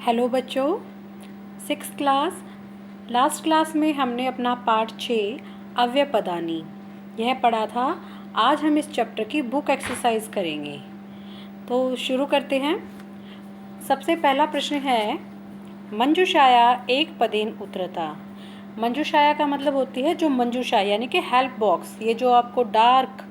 Hello बच्चों, 6th class. Last class में हमने अपना पार्ट 6 अव्ययपदानी यह पढ़ा था। आज हम इस चैप्टर की बुक एक्सरसाइज करेंगे, तो शुरू करते हैं। सबसे पहला प्रश्न है, मंजूषाया एक पदेन उतरता। मंजूषाया का मतलब होती है जो मंजूषा यानी कि हेल्प बॉक्स। ये जो आपको डार्क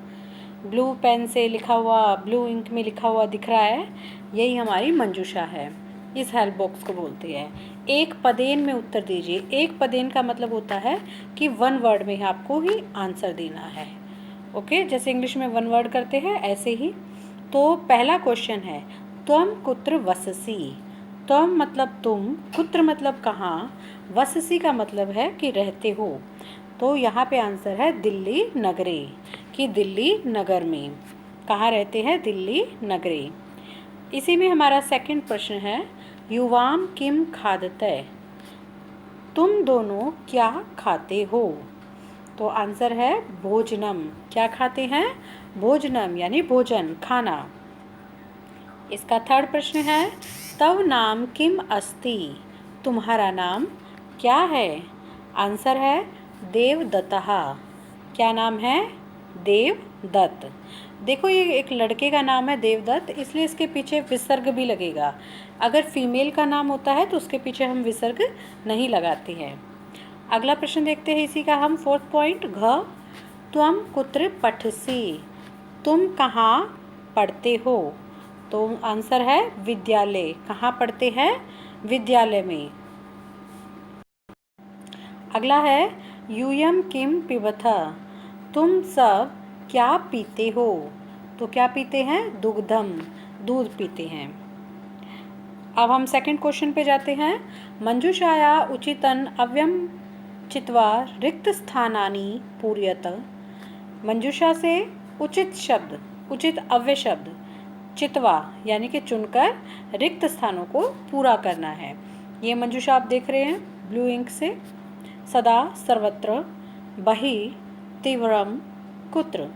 ब्लू पेन से लिखा हुआ, ब्लू इंक में लिखा हुआ दिख रहा है, यही हमारी मंजूषा है। इस हेल्प बॉक्स को बोलते हैं। एक पदेन में उत्तर दीजिए। एक पदेन का मतलब होता है कि वन वर्ड में आपको ही आंसर देना है। ओके, जैसे इंग्लिश में वन वर्ड करते हैं ऐसे ही। तो पहला क्वेश्चन है, त्वम कुत्र वससि। त्वम मतलब तुम, कुत्र मतलब कहाँ, वससि का मतलब है कि रहते हो। तो यहाँ पे आंसर है दिल्ली नगरे, कि दिल्ली नगर में। कहाँ रहते हैं? दिल्ली नगरे। इसी में हमारा सेकंड प्रश्न है, युवाम किम खादतै। तुम दोनों क्या खाते हो? तो आंसर है भोजनम। क्या खाते हैं? भोजनम यानी भोजन, खाना। इसका थर्ड प्रश्न है, तव नाम किम अस्ति। तुम्हारा नाम क्या है? आंसर है देवदत्तः। क्या नाम है? देवदत्त। देखो, ये एक लड़के का नाम है देवदत्त, इसलिए इसके पीछे विसर्ग भी लगेगा। अगर फीमेल का नाम होता है तो उसके पीछे हम विसर्ग नहीं लगाते हैं। अगला प्रश्न देखते हैं इसी का हम, फोर्थ पॉइंट, घ त्वम कुत्र पठसि। तुम कहाँ पढ़ते हो? तो आंसर है विद्यालय। कहाँ पढ़ते हैं? विद्यालय में। अगला है, यूयम किम पिबथ। तुम सब क्या पीते हो? तो क्या पीते हैं? दुग्धम, दूध पीते हैं। अब हम सेकंड क्वेश्चन पे जाते हैं। मंजूषाया उचितन अव्यम चित्वा रिक्त स्थानानि पूर्यत। मंजूषा से उचित शब्द, उचित अव्यय शब्द चित्वा यानी कि चुनकर रिक्त स्थानों को पूरा करना है। ये मंजूषा आप देख रहे हैं ब्लू इंक से। सदा, सर्वत्र, बहि, तीव्रम, कुत्र।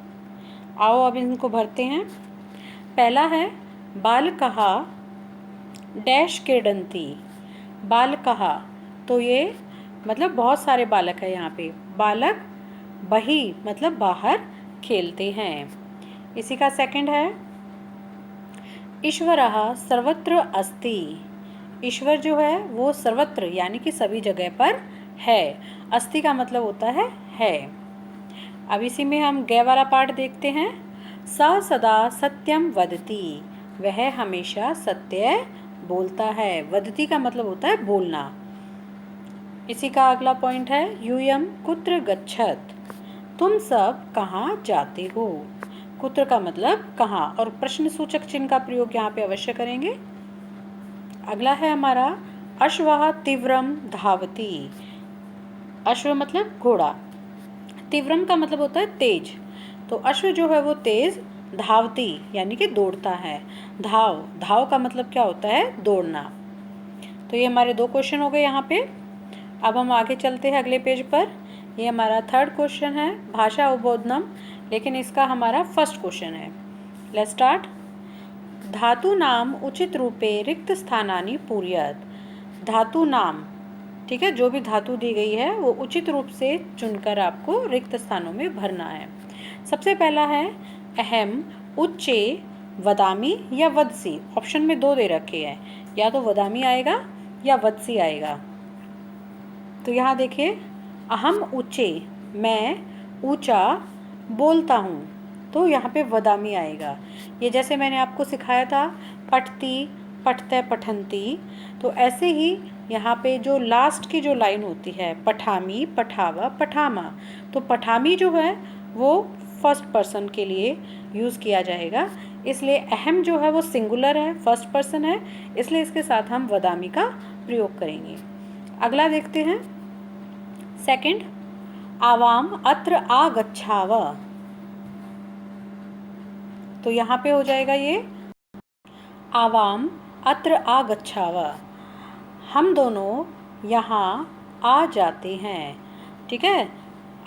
आओ अब इनको भरते हैं। पहला है, बालकः डैश क्रीडन्ति। बालकः, तो ये मतलब बहुत सारे बालक है यहाँ पे। बालक, बहि मतलब बाहर खेलते हैं। इसी का सेकंड है, ईश्वरः सर्वत्र अस्ति। ईश्वर जो है वो सर्वत्र यानी कि सभी जगह पर है। अस्ति का मतलब होता है। अब इसी में हम गे वाला पार्ट देखते हैं। स सदा सत्यम वदति। वह हमेशा सत्य बोलता है। वदति का मतलब होता है बोलना। इसी का अगला पॉइंट है, यूयम कुत्र गच्छत। तुम सब कहाँ जाते हो? कुत्र का मतलब कहाँ, और प्रश्न सूचक चिन्ह का प्रयोग यहाँ पे अवश्य करेंगे। अगला है हमारा, अश्वः तीव्रम धावति। अश्व मतलब घोड़ा, तीव्रम का मतलब होता है तेज। तो अश्व जो है वो तेज धावती यानी कि दौड़ता है। धाव, धाव का मतलब क्या होता है? दौड़ना। तो ये हमारे दो क्वेश्चन हो गए यहाँ पे। अब हम आगे चलते हैं अगले पेज पर। ये हमारा थर्ड क्वेश्चन है, भाषा अवबोधनम, लेकिन इसका हमारा फर्स्ट क्वेश्चन है। Let's start. धातु नाम उचित रूपे रिक्त स्थानानि पूर्यत। धातु नाम, ठीक है, जो भी धातु दी गई है वो उचित रूप से चुनकर आपको रिक्त स्थानों में भरना है। सबसे पहला है, अहम, उच्चे, वदामी या वदसी। ऑप्शन में दो दे रखे हैं, या तो वदामी आएगा या वदसी आएगा। तो यहाँ देखिए, अहम ऊंचे, मैं ऊंचा बोलता हूँ, तो यहाँ पे वदामी आएगा। ये जैसे मैंने आपको सिखाया था, पठती, पठते, पठंती, तो ऐसे ही यहाँ पे जो लास्ट की जो लाइन होती है, पठामी, पठावा, पठामा, तो पठामी जो है वो फर्स्ट पर्सन के लिए यूज़ किया जाएगा। इसलिए अहम जो है वो सिंगुलर है, फर्स्ट पर्सन है, इसलिए इसके साथ हम वदामी का प्रयोग करेंगे। अगला देखते हैं, सेकंड, आवाम अत्र आगच्छाव। तो यहाँ पे हो जाएगा ये, आवाम अत्र आगच्छाव। हम दोनों यहाँ आ जाते हैं। ठीक है,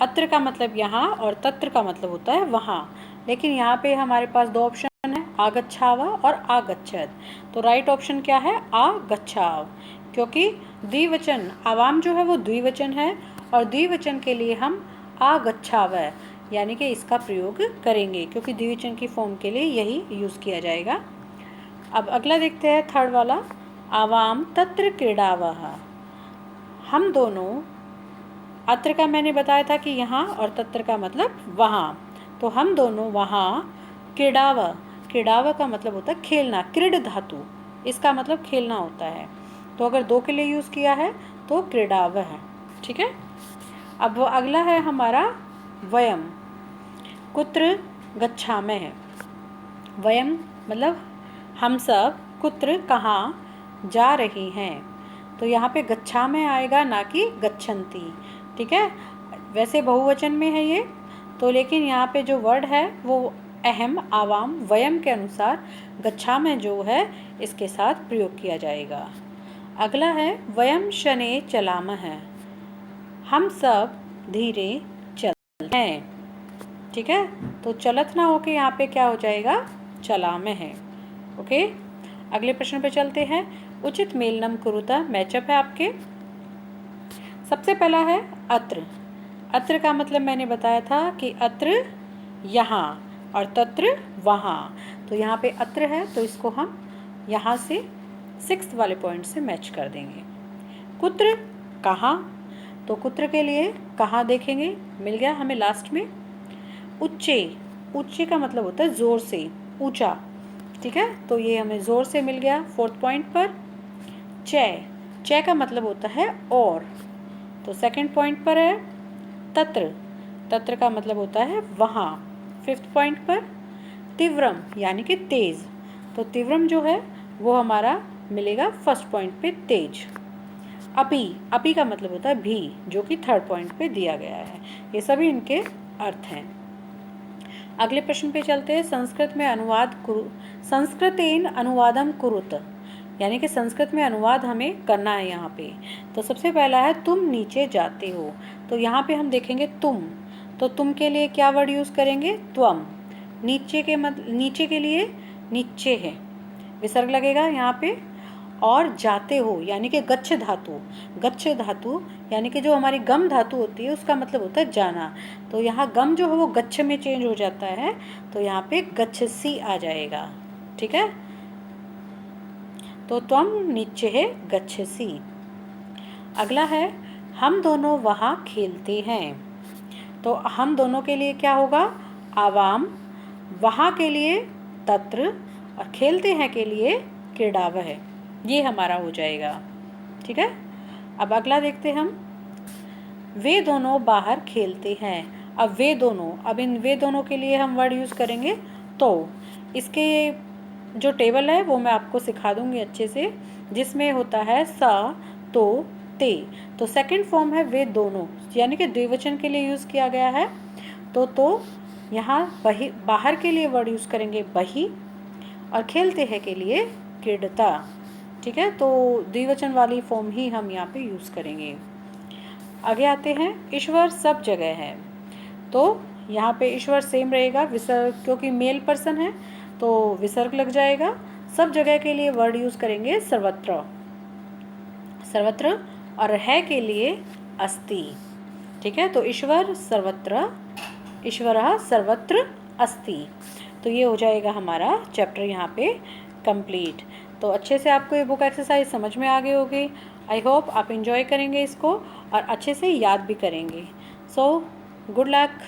अत्र का मतलब यहाँ और तत्र का मतलब होता है वहाँ, लेकिन यहाँ पे हमारे पास दो ऑप्शन है, आगच्छाव और आगच्छत। तो राइट ऑप्शन क्या है? आगच्छाव, क्योंकि द्विवचन आवाम जो है वो द्विवचन है और द्विवचन के लिए हम आगच्छाव यानी कि इसका प्रयोग करेंगे, क्योंकि द्विवचन की फॉर्म के लिए यही यूज़ किया जाएगा। अब अगला देखते हैं थर्ड वाला, आवाम तत्र क्रीडावः। हम दोनों, अत्र का मैंने बताया था कि यहाँ और तत्र का मतलब वहाँ, तो हम दोनों वहाँ क्रीडाव, क्रीडाव का मतलब होता है खेलना, क्रीड धातु इसका मतलब खेलना होता है, तो अगर दो के लिए यूज़ किया है तो क्रीडाव है। ठीक है। अब वो अगला है हमारा वयम, कुत्र गच्छामः। वयम मतलब हम सब, कुत्र कहाँ जा रहे हैं, तो यहाँ पे गच्छामः आएगा ना कि गच्छन्ति। ठीक है, वैसे बहुवचन में है ये तो, लेकिन यहाँ पे जो वर्ड है वो अहम आवाम वयम के अनुसार गच्छामः जो है इसके साथ प्रयोग किया जाएगा। अगला है वयम शनैः चलामः, हम सब धीरे चलते हैं। ठीक है, तो चलत ना होके यहाँ पे क्या हो जाएगा? चलामः है। ओके, अगले प्रश्न पे चलते हैं। उचित मेलनम कुरुता, मैचअप है आपके। सबसे पहला है अत्र। अत्र का मतलब मैंने बताया था कि अत्र यहाँ और तत्र वहाँ, तो यहाँ पे अत्र है तो इसको हम यहाँ से 6th वाले पॉइंट से मैच कर देंगे। कुत्र कहाँ, तो कुत्र के लिए कहाँ देखेंगे, मिल गया हमें लास्ट में। उच्चे, उच्चे का मतलब होता है ज़ोर से, ऊंचा। ठीक है, तो ये हमें ज़ोर से मिल गया 4th पॉइंट पर। चय, चय का मतलब होता है और, तो 2nd पॉइंट पर है। तत्र, तत्र का मतलब होता है वहाँ 5th पॉइंट पर। तीव्रम यानी कि तेज़, तो तीव्रम जो है वो हमारा मिलेगा 1st पॉइंट पे, तेज। अपि, अपि का मतलब होता है भी, जो कि 3rd पॉइंट पे दिया गया है। ये सभी इनके अर्थ हैं। अगले प्रश्न पे चलते हैं। संस्कृत में अनुवाद कुरु, संस्कृतेन अनुवादम कुरुत, यानी कि संस्कृत में अनुवाद हमें करना है यहाँ पे। तो सबसे पहला है तुम नीचे जाते हो, तो यहाँ पे हम देखेंगे तुम, तो तुम के लिए क्या वर्ड यूज़ करेंगे? त्वम। नीचे के नीचे के लिए नीचे है, विसर्ग लगेगा यहाँ पे। और जाते हो यानी कि गच्छ धातु, गच्छ धातु यानी कि जो हमारी गम धातु होती है उसका मतलब होता है जाना, तो यहाँ गम जो है वो गच्छ में चेंज हो जाता है, तो यहाँ पे गच्छसि आ जाएगा। ठीक है, तो त्वम नीचे है गच्छसि। अगला है हम दोनों वहाँ खेलते हैं, तो हम दोनों के लिए क्या होगा? आवाम, वहाँ के लिए तत्र और खेलते हैं के लिए क्रीडावः, ये हमारा हो जाएगा। ठीक है, अब अगला देखते हम। वे दोनों बाहर खेलते हैं, अब वे दोनों, अब इन वे दोनों के लिए हम वर्ड यूज़ करेंगे तो। इसके जो टेबल है वो मैं आपको सिखा दूंगी अच्छे से, जिसमें होता है सा, तो, ते, तो 2nd फॉर्म है वे दोनों, यानी कि द्विवचन के लिए यूज़ किया गया है। तो यहाँ बही, बाहर के लिए वर्ड यूज़ करेंगे बही, और खेलते हैं के लिए क्रीडता। ठीक है, तो द्विवचन वाली फॉर्म ही हम यहाँ पे यूज़ करेंगे। आगे आते हैं। ईश्वर सब जगह है, तो यहाँ पे ईश्वर सेम रहेगा, विसर्ग, क्योंकि मेल पर्सन है तो विसर्ग लग जाएगा। सब जगह के लिए वर्ड यूज़ करेंगे सर्वत्र, सर्वत्र, और है के लिए अस्ति। ठीक है, तो ईश्वर सर्वत्र, ईश्वरः सर्वत्र अस्ति, तो ये हो जाएगा हमारा चैप्टर यहाँ पे कंप्लीट। तो अच्छे से आपको ये बुक एक्सरसाइज समझ में आ गई होगी। आई होप आप एंजॉय करेंगे इसको और अच्छे से याद भी करेंगे। So good luck.